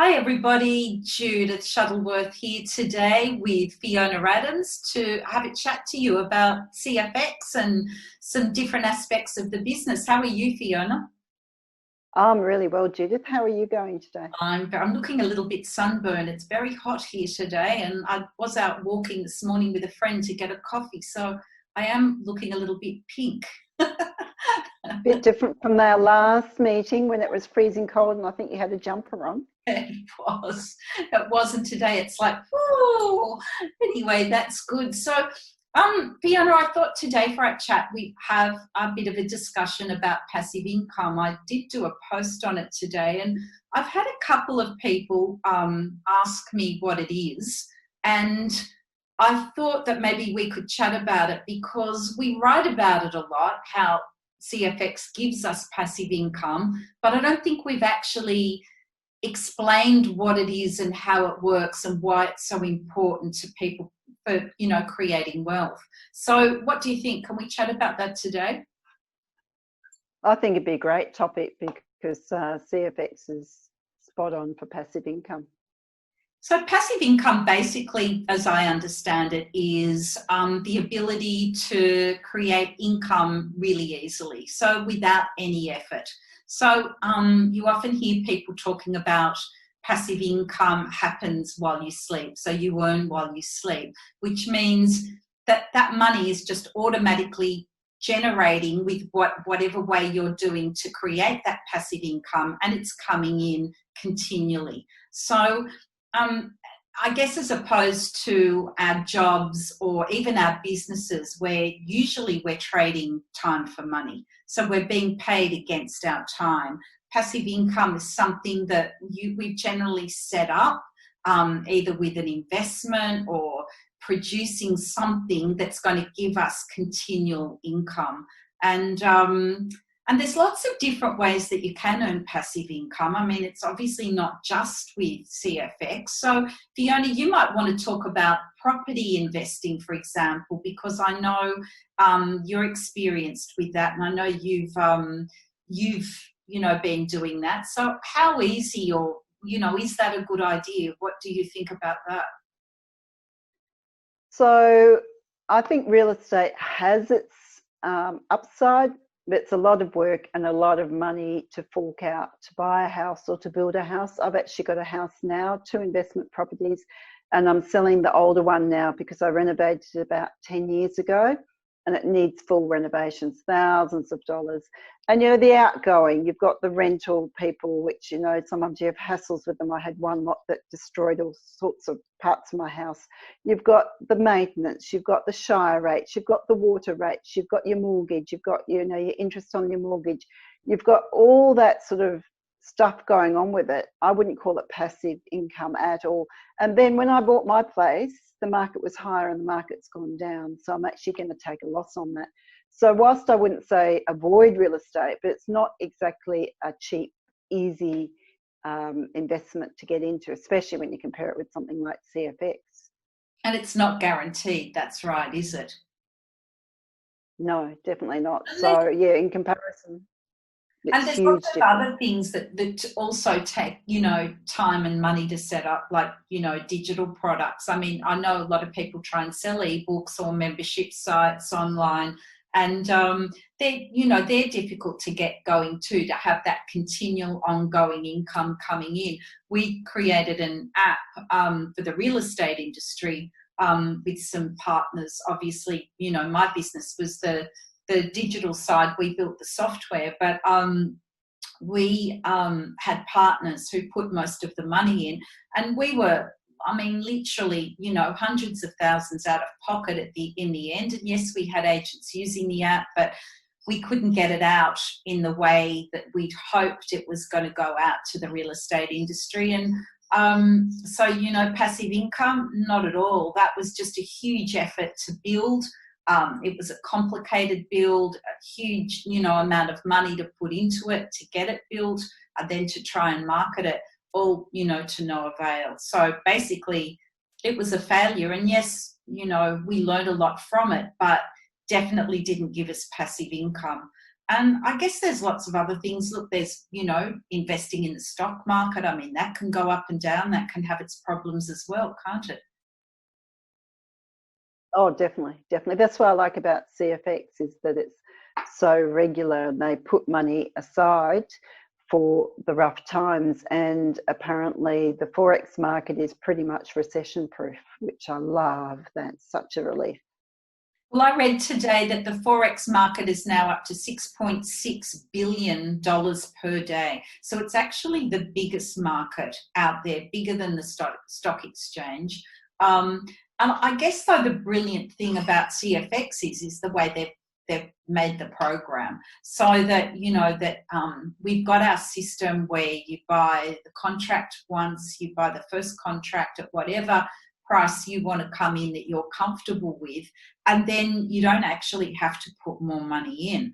Hi everybody, Judith Shuttleworth here today with Fiona Adams to have a chat to you about CFX and some different aspects of the business. How are you, Fiona? I'm really well, Judith. How are you going today? I'm looking a little bit sunburned. It's very hot here today, and I was out walking this morning with a friend to get a coffee, so I am looking a little bit pink. A bit different from our last meeting when it was freezing cold and I think you had a jumper on. It was. It wasn't today. It's like, whoa. Anyway, that's good. So, Fiona, I thought today for our chat we have a bit of a discussion about passive income. I did do a post on it today, and I've had a couple of people ask me what it is, and I thought that maybe we could chat about it because we write about it a lot, how CFX gives us passive income, but I don't think we've actually explained what it is and how it works and why it's so important to people for, creating wealth. So what do you think? Can we chat about that today? I think it'd be a great topic because CFX is spot on for passive income. So passive income, basically, as I understand it, is the ability to create income really easily, so without any effort. So you often hear people talking about passive income happens while you sleep. So you earn while you sleep, which means that that money is just automatically generating with whatever way you're doing to create that passive income, and it's coming in continually. So I guess as opposed to our jobs or even our businesses where usually we're trading time for money. So we're being paid against our time. Passive income is something that we've generally set up either with an investment or producing something that's going to give us continual income. And there's lots of different ways that you can earn passive income. I mean, it's obviously not just with CFX. So, Fiona, you might want to talk about property investing, for example, because I know you're experienced with that, and I know you've been doing that. So, how easy, or is that a good idea? What do you think about that? So, I think real estate has its upside. It's a lot of work and a lot of money to fork out to buy a house or to build a house. I've actually got a house now, 2 investment properties, and I'm selling the older one now because I renovated it about 10 years ago and it needs full renovations, thousands of dollars. And the outgoing, you've got the rental people, which sometimes you have hassles with them. I had one lot that destroyed all sorts of parts of my house. You've got the maintenance, you've got the shire rates, you've got the water rates, you've got your mortgage, you've got your interest on your mortgage, you've got all that sort of stuff going on with it. I wouldn't call it passive income at all. And then when I bought my place, the market was higher and the market's gone down, so I'm actually going to take a loss on that. So whilst I wouldn't say avoid real estate, but it's not exactly a cheap, easy investment to get into, especially when you compare it with something like CFX. And it's not guaranteed, that's right, is it? No, definitely not. So yeah, in comparison, and there's lots of other things that also take, time and money to set up, like, digital products. I mean, I know a lot of people try and sell ebooks or membership sites online, and they're difficult to get going too, to have that continual ongoing income coming in. We created an app for the real estate industry with some partners. Obviously, my business was the digital side. We built the software, but we had partners who put most of the money in, and we were, literally, hundreds of thousands out of pocket in the end. And yes, we had agents using the app, but we couldn't get it out in the way that we'd hoped it was going to go out to the real estate industry. And so, passive income, not at all. That was just a huge effort to build. It was a complicated build, a huge, amount of money to put into it to get it built, and then to try and market it, all, to no avail. So basically, it was a failure. And yes, we learned a lot from it, but definitely didn't give us passive income. And I guess there's lots of other things. Look, there's, you know, investing in the stock market. I mean, that can go up and down. That can have its problems as well, can't it? Oh, definitely, definitely. That's what I like about CFX, is that it's so regular and they put money aside for the rough times. And apparently the Forex market is pretty much recession proof, which I love. That's such a relief. Well, I read today that the Forex market is now up to $6.6 billion per day. So it's actually the biggest market out there, bigger than the stock exchange. And I guess, though, the brilliant thing about CFX is the way they've made the program, so that, you know, that we've got our system where you buy the contract once, you buy the first contract at whatever price you want to come in that you're comfortable with, and then you don't actually have to put more money in.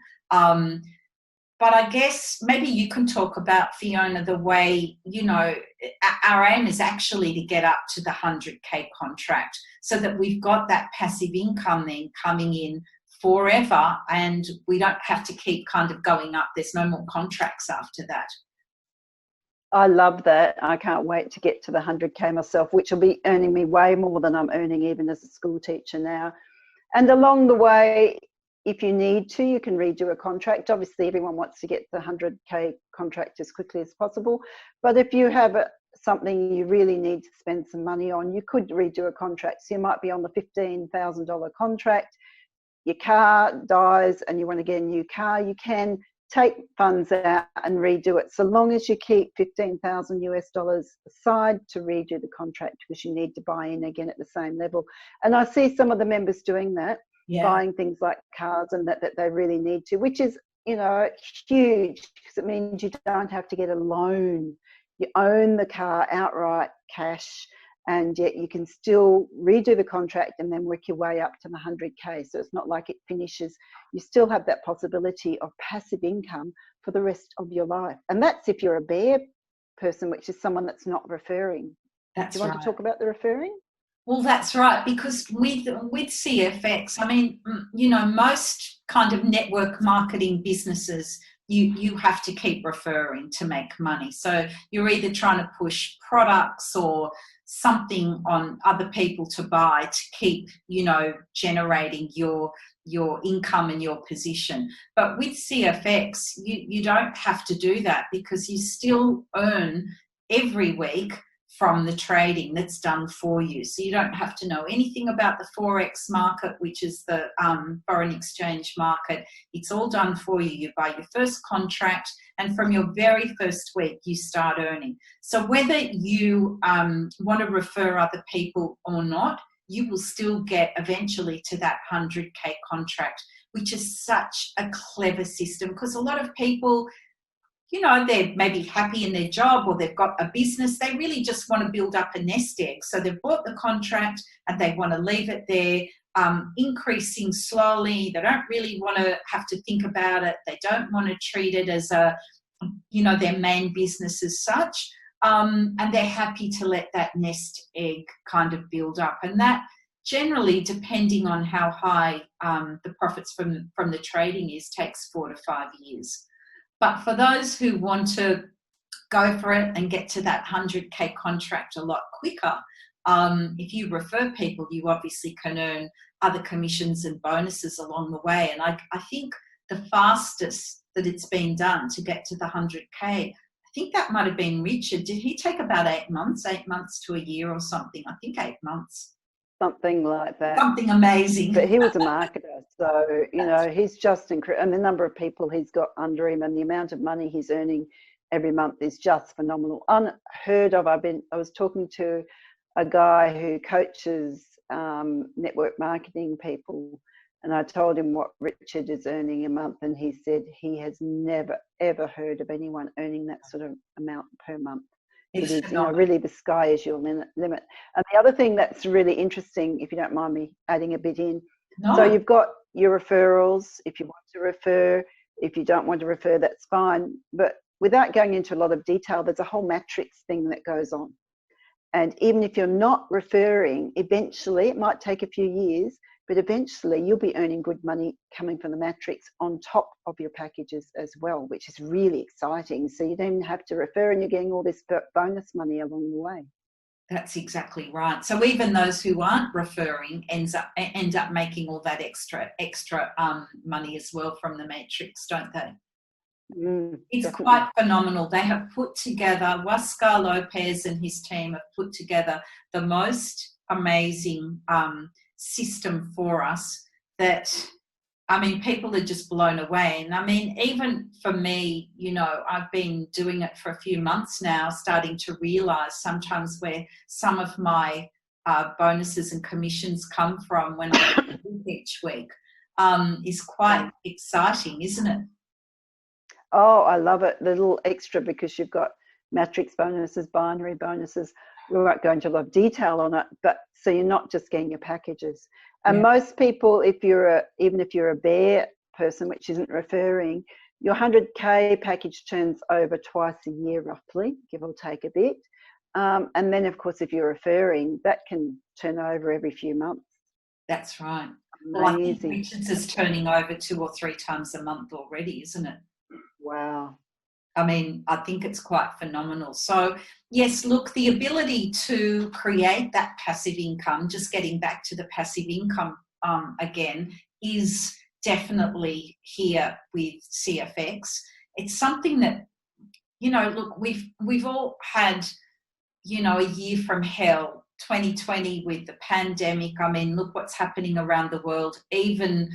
But I guess maybe you can talk about, Fiona, the way, you know, our aim is actually to get up to the 100K contract, so that we've got that passive income then coming in forever, and we don't have to keep kind of going up. There's no more contracts after that. I love that. I can't wait to get to the 100K myself, which will be earning me way more than I'm earning even as a school teacher now. And along the way, if you need to, you can redo a contract. Obviously, everyone wants to get the 100K contract as quickly as possible. But if you have something you really need to spend some money on, you could redo a contract. So you might be on the $15,000 contract. Your car dies and you want to get a new car. You can take funds out and redo it, so long as you keep $15,000 aside to redo the contract, because you need to buy in again at the same level. And I see some of the members doing that, buying things like cars and that they really need to, which is, you know, huge, because it means you don't have to get a loan. You own the car outright, cash, and yet you can still redo the contract and then work your way up to the 100K. So it's not like it finishes. You still have that possibility of passive income for the rest of your life. And that's if you're a bear person, which is someone that's not referring. That's Do you want to talk about the referring? Well, that's right, because with CFX, I mean, you know, most kind of network marketing businesses, you have to keep referring to make money. So you're either trying to push products or something on other people to buy to keep, you know, generating your income and your position. But with CFX, you don't have to do that, because you still earn every week from the trading that's done for you. So you don't have to know anything about the Forex market, which is the foreign exchange market. It's all done for you. You buy your first contract, and from your very first week, you start earning. So whether you want to refer other people or not, you will still get eventually to that 100K contract, which is such a clever system, because a lot of people, you know, they're maybe happy in their job or they've got a business. They really just want to build up a nest egg. So they've bought the contract and they want to leave it there, increasing slowly. They don't really want to have to think about it. They don't want to treat it as a, you know, their main business as such. And they're happy to let that nest egg kind of build up. And that generally, depending on how high the profits from the trading is, takes 4 to 5 years. But for those who want to go for it and get to that 100K contract a lot quicker, if you refer people, you obviously can earn other commissions and bonuses along the way. And I think the fastest that it's been done to get to the 100K, I think that might have been Richard. Did he take about 8 months to a year or something? I think 8 months. Something like that. Something amazing. But he was a marketer, so, you know, he's just incredible. And the number of people he's got under him and the amount of money he's earning every month is just phenomenal. Unheard of. I was talking to a guy who coaches network marketing people, and I told him what Richard is earning a month, and he said he has never, ever heard of anyone earning that sort of amount per month. It is, you know, really the sky is your limit. And the other thing that's really interesting, if you don't mind me adding a bit in, so you've got your referrals. If you want to refer, if you don't want to refer, that's fine. But without going into a lot of detail, there's a whole matrix thing that goes on. And even if you're not referring, eventually, it might take a few years, but eventually you'll be earning good money coming from the matrix on top of your packages as well, which is really exciting. So you don't have to refer, and you're getting all this bonus money along the way. That's exactly right. So even those who aren't referring end up making all that extra money as well from the matrix, don't they? It's Definitely. quite phenomenal. They have put together, Huascar Lopez and his team have put together the most amazing system for us that, I mean, people are just blown away. And I mean, even for me, you know, I've been doing it for a few months now, starting to realise sometimes where some of my bonuses and commissions come from when I do each week is quite exciting, isn't it? Oh, I love it. The little extra, because you've got matrix bonuses, binary bonuses. We won't go into a lot of detail on it, but so you're not just getting your packages. And most people, even if you're a bear person, which isn't referring, your 100K package turns over twice a year, roughly, give or take a bit. And then, of course, if you're referring, that can turn over every few months. That's right. Well, I think Richards is turning over 2 or 3 times a month already, isn't it? Wow. I mean, I think it's quite phenomenal. So, yes, look, the ability to create that passive income, just getting back to the passive income again, is definitely here with CFX. It's something that, you know, look, we've all had, you know, a year from hell, 2020 with the pandemic. I mean, look what's happening around the world. Even,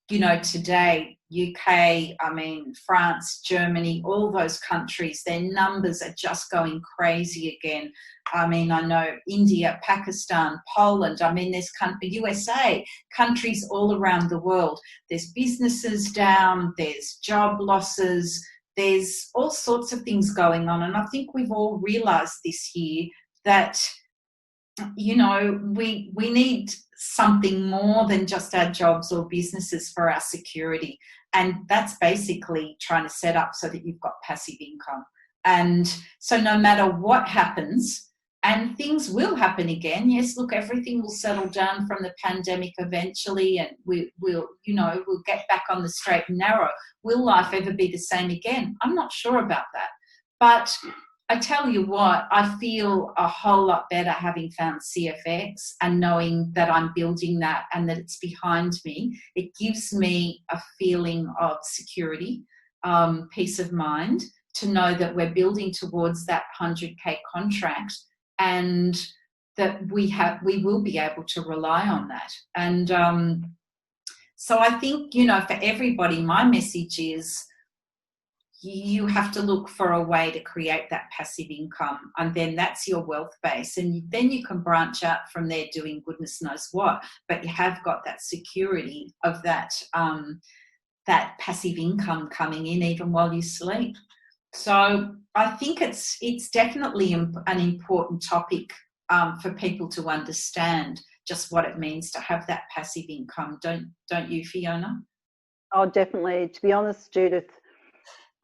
you know, today, UK, I mean, France, Germany, all those countries, their numbers are just going crazy again. I mean, I know India, Pakistan, Poland, I mean, there's USA, countries all around the world. There's businesses down, there's job losses, there's all sorts of things going on. And I think we've all realised this year that, you know, we need something more than just our jobs or businesses for our security. And that's basically trying to set up so that you've got passive income. And so no matter what happens, and things will happen again, yes, look, everything will settle down from the pandemic eventually, and we'll get back on the straight and narrow. Will life ever be the same again? I'm not sure about that. But I tell you what, I feel a whole lot better having found CFX and knowing that I'm building that and that it's behind me. It gives me a feeling of security, peace of mind, to know that we're building towards that 100K contract and that we will be able to rely on that. And so I think, you know, for everybody, my message is, you have to look for a way to create that passive income, and then that's your wealth base, and then you can branch out from there doing goodness knows what, but you have got that security of that that passive income coming in even while you sleep. So I think it's definitely an important topic for people to understand just what it means to have that passive income. Don't you, Fiona? Oh, definitely. To be honest, Judith,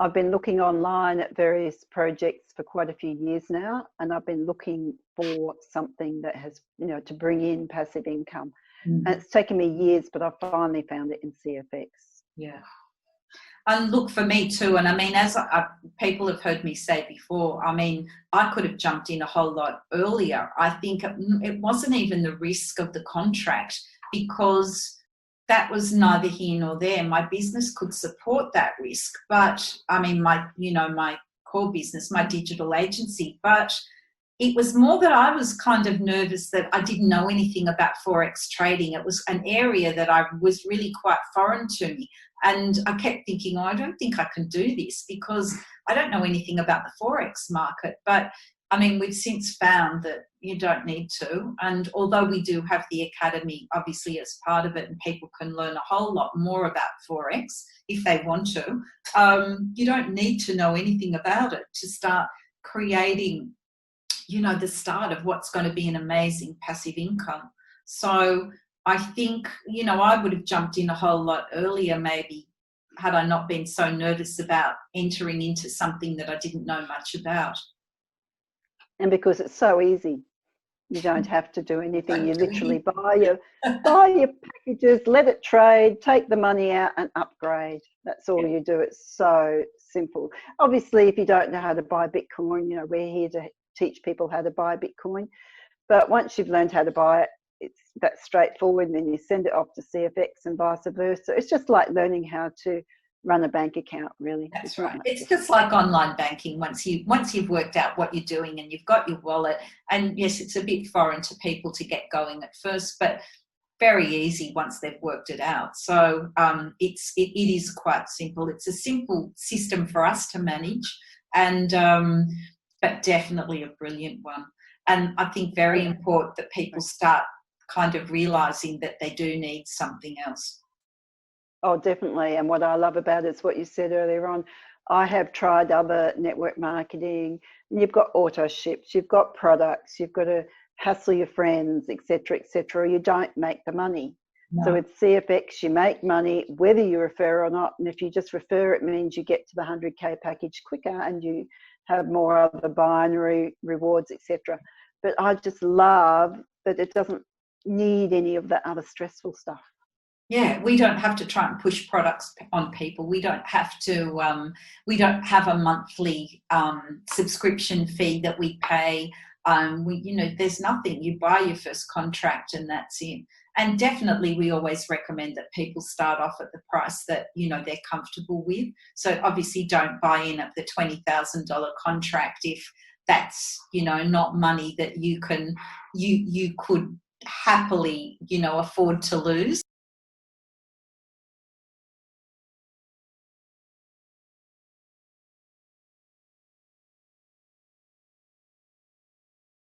I've been looking online at various projects for quite a few years now, and I've been looking for something that has, you know, to bring in passive income. And it's taken me years, but I finally found it in CFX. Yeah. And look, for me too, and I mean, as people have heard me say before, I mean, I could have jumped in a whole lot earlier. I think it wasn't even the risk of the contract, because that was neither here nor there. My business could support that risk, but I mean, my core business, my digital agency, but it was more that I was kind of nervous that I didn't know anything about Forex trading. It was an area that I was really quite foreign to me. And I kept thinking, oh, I don't think I can do this because I don't know anything about the Forex market. But I mean, we've since found that you don't need to. And although we do have the academy, obviously, as part of it, and people can learn a whole lot more about Forex if they want to, you don't need to know anything about it to start creating, you know, the start of what's going to be an amazing passive income. So I think, you know, I would have jumped in a whole lot earlier maybe had I not been so nervous about entering into something that I didn't know much about. And because it's so easy. You don't have to do anything. You Don't do literally anything. buy your packages, let it trade, take the money out and upgrade. That's all you do. It's so simple. Obviously, if you don't know how to buy Bitcoin, you know, we're here to teach people how to buy Bitcoin. But once you've learned how to buy it, it's that straightforward, and then you send it off to CFX and vice versa. It's just like learning how to run a bank account, really. That's right. It's just like online banking. Once you've worked out what you're doing and you've got your wallet, and yes, it's a bit foreign to people to get going at first, but very easy once they've worked it out. So it is quite simple. It's a simple system for us to manage, and but definitely a brilliant one. And I think very important that people start kind of realising that they do need something else. Oh, definitely. And what I love about it is what you said earlier on. I have tried other network marketing. You've got auto ships, you've got products, you've got to hassle your friends, etc., etc. You don't make the money. No. So with CFX, you make money whether you refer or not. And if you just refer, it means you get to the 100K package quicker and you have more other binary rewards, etc. But I just love that it doesn't need any of the other stressful stuff. Yeah, we don't have to try and push products on people. We don't have to. We don't have a monthly subscription fee that we pay. There's nothing. You buy your first contract and that's it. And definitely, we always recommend that people start off at the price that they're comfortable with. So obviously, don't buy in at the $20,000 contract if that's not money that you could happily afford to lose.